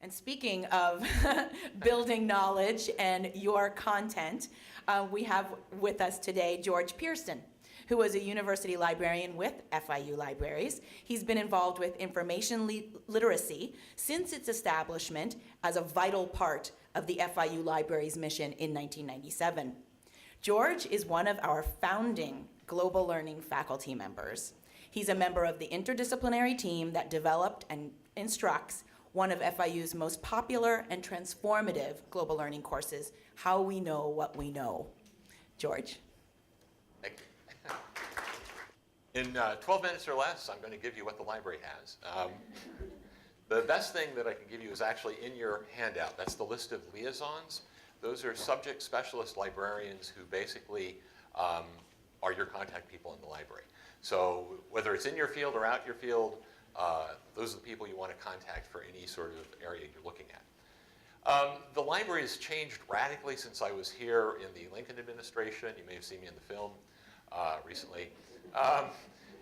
And speaking of building knowledge and your content, we have with us today George Pearson, who was a university librarian with FIU Libraries. He's been involved with information literacy since its establishment as a vital part of the FIU Libraries mission in 1997. George is one of our founding Global Learning faculty members. He's a member of the interdisciplinary team that developed and instructs one of FIU's most popular and transformative global learning courses, How We Know What We Know. George. Thank you. In 12 minutes or less, I'm going to give you what the library has. The best thing that I can give you is actually in your handout. That's the list of liaisons. Those are subject specialist librarians who basically are your contact people in the library. So whether it's in your field or out your field, those are the people you want to contact for any sort of area you're looking at. The library has changed radically since I was here in the Lincoln administration. You may have seen me in the film recently.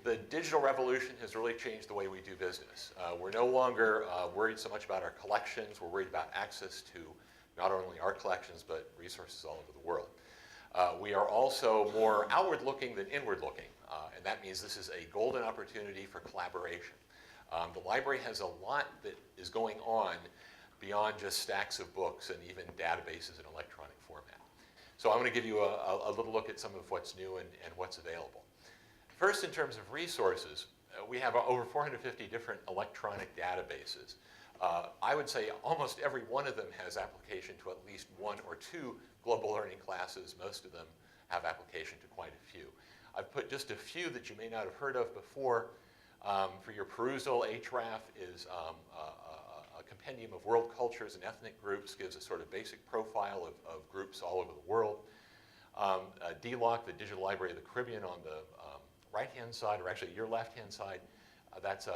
The digital revolution has really changed the way we do business. We're no longer worried so much about our collections. We're worried about access to not only our collections, but resources all over the world. We are also more outward-looking than inward-looking, and that means this is a golden opportunity for collaboration. The library has a lot that is going on beyond just stacks of books and even databases in electronic format. So I'm going to give you a little look at some of what's new and what's available. First, in terms of resources, we have over 450 different electronic databases. I would say almost every one of them has application to at least one or two global learning classes. Most of them have application to quite a few. I've put just a few that you may not have heard of before. For your perusal, HRAF is a compendium of world cultures and ethnic groups, gives a sort of basic profile of groups all over the world. DLOC, the Digital Library of the Caribbean, on the right-hand side, or actually your left-hand side, that's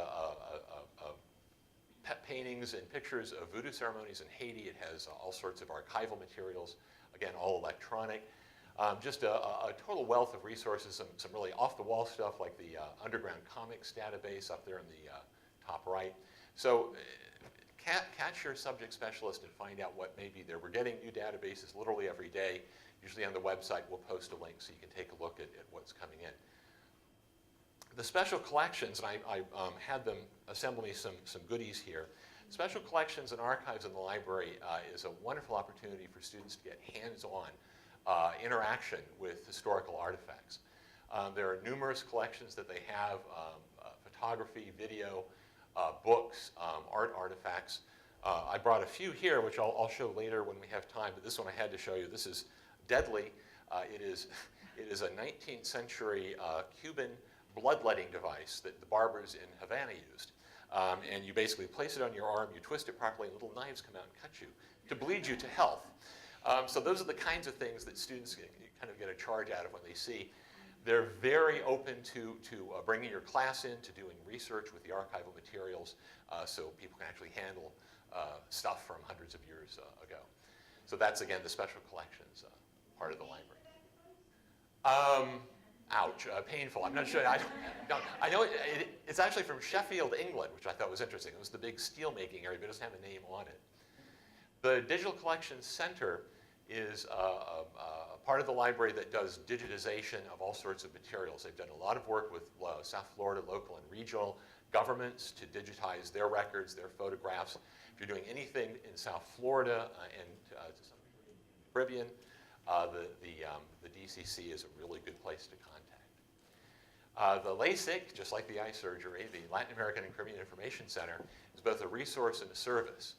paintings and pictures of voodoo ceremonies in Haiti. It has all sorts of archival materials, again, all electronic. Just a total wealth of resources, some really off-the-wall stuff like the Underground Comics database up there in the top right. So catch your subject specialist and find out what may be there. We're getting new databases literally every day. Usually on the website we'll post a link so you can take a look at what's coming in. The special collections, and I had them assemble me some goodies here. Special collections and archives in the library is a wonderful opportunity for students to get hands-on interaction with historical artifacts. There are numerous collections that they have, photography, video, books, art artifacts. I brought a few here, which I'll show later when we have time, but this one I had to show you. This is deadly. It is a 19th century Cuban bloodletting device that the barbers in Havana used. And you basically place it on your arm, you twist it properly, and little knives come out and cut you to bleed you to health. So those are the kinds of things that students kind of get a charge out of when they see. They're very open to bringing your class in, to doing research with the archival materials, so people can actually handle stuff from hundreds of years ago. So that's, again, the special collections part of the library. Ouch, painful. I'm not sure. I know it's actually from Sheffield, England, which I thought was interesting. It was the big steel making area, but it doesn't have a name on it. The Digital Collections Center is a part of the library that does digitization of all sorts of materials. They've done a lot of work with South Florida local and regional governments to digitize their records, their photographs. If you're doing anything in South Florida and to some degree in the Caribbean, the DCC is a really good place to contact. The LASIK, just like the eye surgery, the Latin American and Caribbean Information Center, is both a resource and a service.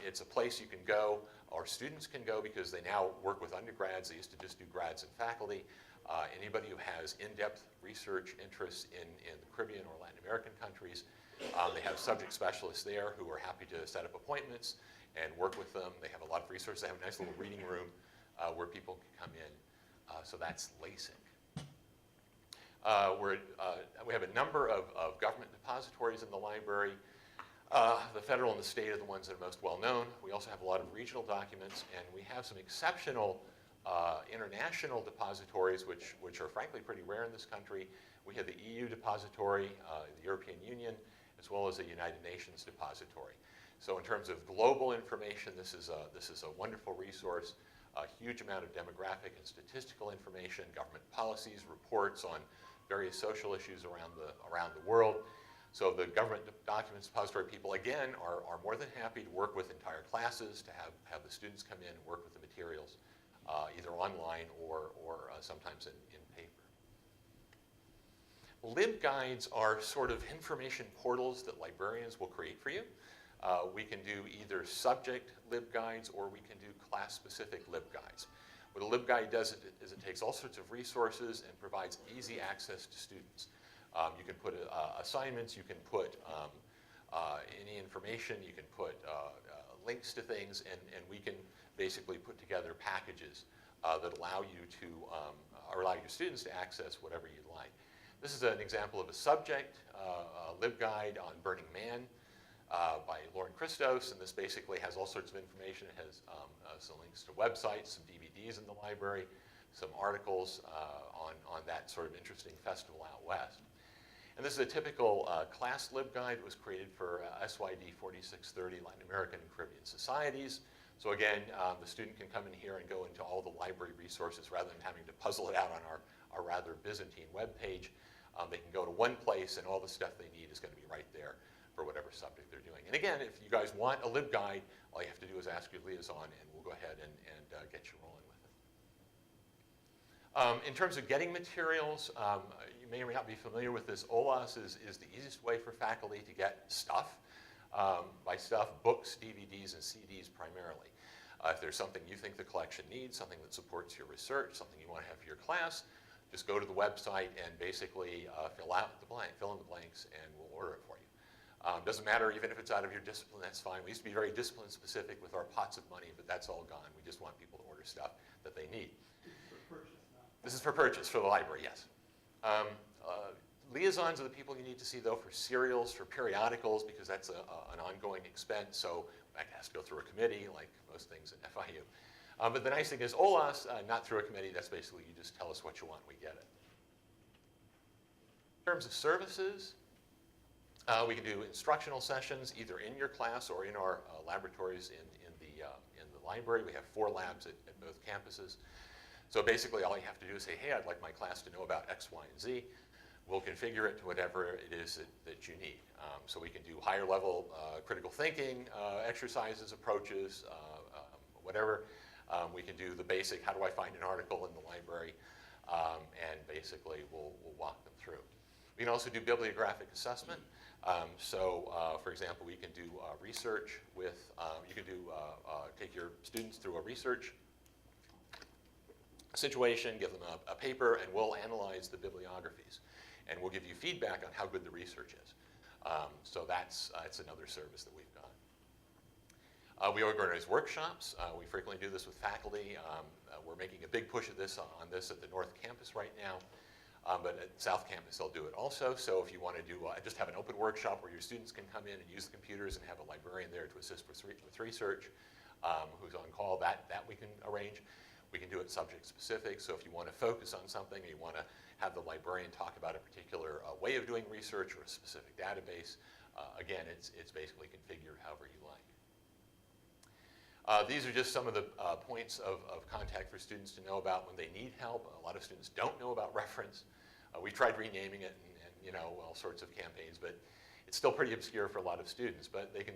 It's a place you can go, or students can go, because they now work with undergrads. They used to just do grads and faculty. Anybody who has in-depth research interests in the Caribbean or Latin American countries, they have subject specialists there who are happy to set up appointments and work with them. They have a lot of resources. They have a nice little reading room where people can come in. So that's LASIK. We have a number of government depositories in the library. The federal and the state are the ones that are most well known. We also have a lot of regional documents, and we have some exceptional international depositories, which are frankly pretty rare in this country. We have the EU depository, the European Union, as well as the United Nations depository. So in terms of global information, this is a wonderful resource. A huge amount of demographic and statistical information, government policies, reports on various social issues around the world. So the government documents depository people, again, are more than happy to work with entire classes, to have the students come in and work with the materials, either online or sometimes in paper. LibGuides are sort of information portals that librarians will create for you. We can do either subject LibGuides or we can do class-specific LibGuides. What a LibGuide does is it takes all sorts of resources and provides easy access to students. You can put assignments, you can put any information, you can put links to things, and we can basically put together packages that allow you to, or allow your students to access whatever you'd like. This is an example of a subject LibGuide on Burning Man by Lauren Christos, and this basically has all sorts of information. It has some links to websites, some DVDs in the library, some articles on that sort of interesting festival out west. And this is a typical class LibGuide. It was created for SYD 4630, Latin American and Caribbean Societies. So again, the student can come in here and go into all the library resources rather than having to puzzle it out on our rather Byzantine web page. They can go to one place and all the stuff they need is going to be right there for whatever subject they're doing. And again, if you guys want a LibGuide, all you have to do is ask your liaison and we'll go ahead and get you rolling with it. In terms of getting materials, you may or may not be familiar with this. OLAS is the easiest way for faculty to get stuff. By stuff, books, DVDs, and CDs primarily. If there's something you think the collection needs, something that supports your research, something you want to have for your class, just go to the website and basically fill in the blanks, and we'll order it for you. Doesn't matter even if it's out of your discipline, that's fine. We used to be very discipline specific with our pots of money, but that's all gone. We just want people to order stuff that they need. This is for purchase for the library, yes. Liaisons are the people you need to see, though, for serials, for periodicals, because that's an ongoing expense, so that has to go through a committee, like most things at FIU. But the nice thing is, OLAS, not through a committee, that's basically you just tell us what you want, we get it. In terms of services, we can do instructional sessions, either in your class or in our laboratories in the library. We have 4 labs at both campuses. So basically, all you have to do is say, hey, I'd like my class to know about X, Y, and Z. We'll configure it to whatever it is that you need. So we can do higher level critical thinking exercises, approaches, whatever. We can do the basic, how do I find an article in the library? And basically, we'll walk them through. We can also do bibliographic assessment. For example, we can do research with, you can do, take your students through a research situation, give them a paper, and we'll analyze the bibliographies. And we'll give you feedback on how good the research is. So that's another service that we've got. We organize workshops. We frequently do this with faculty. We're making a big push of this on this at the North Campus right now. But at South Campus, they'll do it also. So if you want to do, just have an open workshop where your students can come in and use the computers and have a librarian there to assist with research, who's on call, that we can arrange. We can do it subject specific. So if you want to focus on something or you want to have the librarian talk about a particular way of doing research or a specific database, again, it's basically configured however you like. These are just some of the points of contact for students to know about when they need help. A lot of students don't know about reference. We tried renaming it and you know, all sorts of campaigns, but it's still pretty obscure for a lot of students. But they can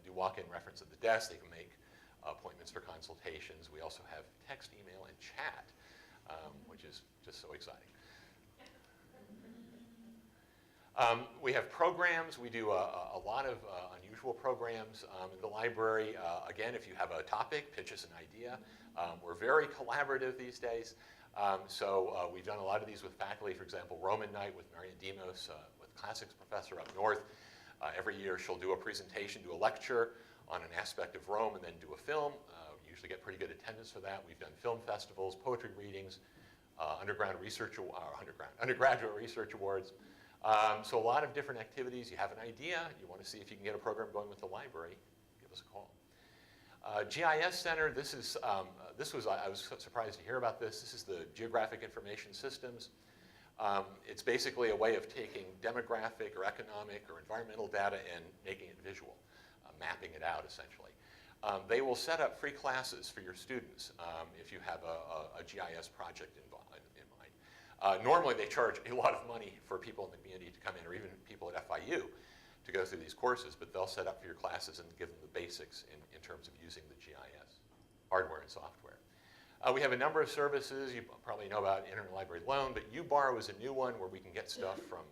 do walk-in reference at the desk. They can make appointments for consultations. We also have text, email, and chat, which is just so exciting. We have programs. We do a lot of unusual programs in the library. Again, if you have a topic, pitch us an idea. We're very collaborative these days. We've done a lot of these with faculty. For example, Roman Night with Marian Demos, with classics professor up north. Every year she'll do a presentation, do a lecture on an aspect of Rome, and then do a film. We usually get pretty good attendance for that. We've done film festivals, poetry readings, undergraduate research awards. So a lot of different activities. You have an idea, you want to see if you can get a program going with the library, give us a call. GIS Center, I was surprised to hear about this. This is the Geographic Information Systems. It's basically a way of taking demographic or economic or environmental data and making it visual. mapping it out, essentially. They will set up free classes for your students if you have a GIS project in mind. Normally, they charge a lot of money for people in the community to come in, or even people at FIU to go through these courses, but they'll set up for your classes and give them the basics in terms of using the GIS, hardware and software. We have a number of services. You probably know about interlibrary loan, but UBorrow is a new one where we can get stuff from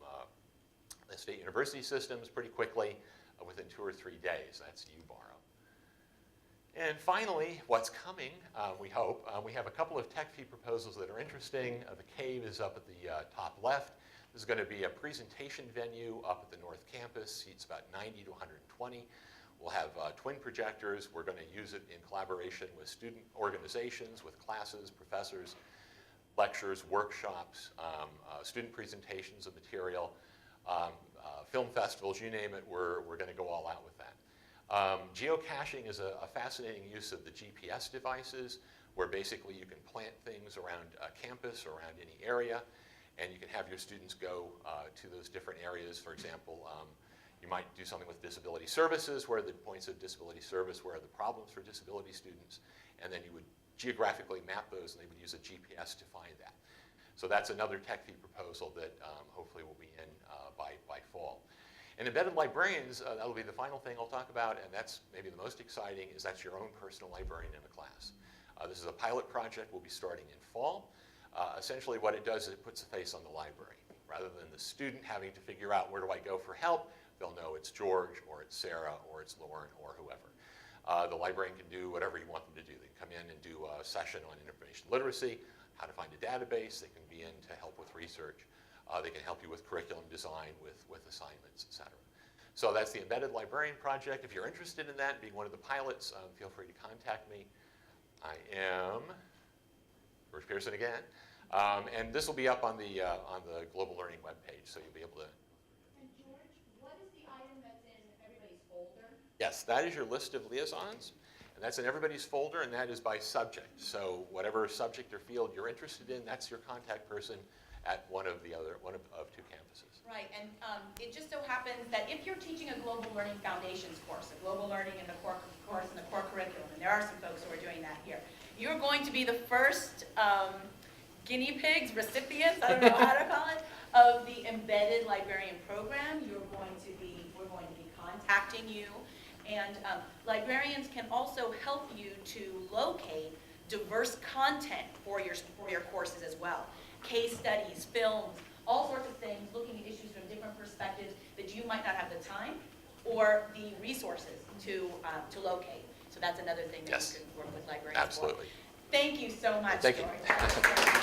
the state university systems pretty quickly within 2 or 3 days. That's UBorrow. And finally, what's coming, we hope. We have a couple of tech fee proposals that are interesting. The cave is up at the top left. This is going to be a presentation venue up at the North Campus, seats about 90 to 120. We'll have twin projectors. We're going to use it in collaboration with student organizations, with classes, professors, lectures, workshops, student presentations of material, film festivals, you name it, we're going to go all out with that. Geocaching is a fascinating use of the GPS devices, where basically you can plant things around campus, around any area, and you can have your students go to those different areas. For example, you might do something with disability services, where are the points of disability service, where are the problems for disability students, and then you would geographically map those, and they would use a GPS to find that. So that's another tech fee proposal that hopefully will be in by fall. And embedded librarians, that'll be the final thing I'll talk about, and that's maybe the most exciting, is that's your own personal librarian in a class. This is a pilot project we'll be starting in fall. Essentially what it does is it puts a face on the library. Rather than the student having to figure out where do I go for help, they'll know it's George, or it's Sarah, or it's Lauren, or whoever. The librarian can do whatever you want them to do. They can come in and do a session on information literacy, how to find a database. They can be in to help with research. They can help you with curriculum design, with assignments, et cetera. So that's the Embedded Librarian Project. If you're interested in that, being one of the pilots, feel free to contact me. I am George Pearson again. And this will be up on the Global Learning webpage, so you'll be able to. And George, what is the item that's in everybody's folder? Yes, that is your list of liaisons. And that's in everybody's folder, and that is by subject. So whatever subject or field you're interested in, that's your contact person at one of 2 campuses. Right, and it just so happens that if you're teaching a Global Learning Foundations course, a Global Learning in the core course in the core curriculum, and there are some folks who are doing that here, you're going to be the first guinea pigs, recipients, I don't know how to call it, of the Embedded Librarian Program. We're going to be contacting you, and librarians can also help you to locate diverse content for your courses as well. Case studies, films, all sorts of things, looking at issues from different perspectives that you might not have the time or the resources to locate. So that's another thing that Yes. you can work with librarians Absolutely. for. Thank you so much, Thank you. George.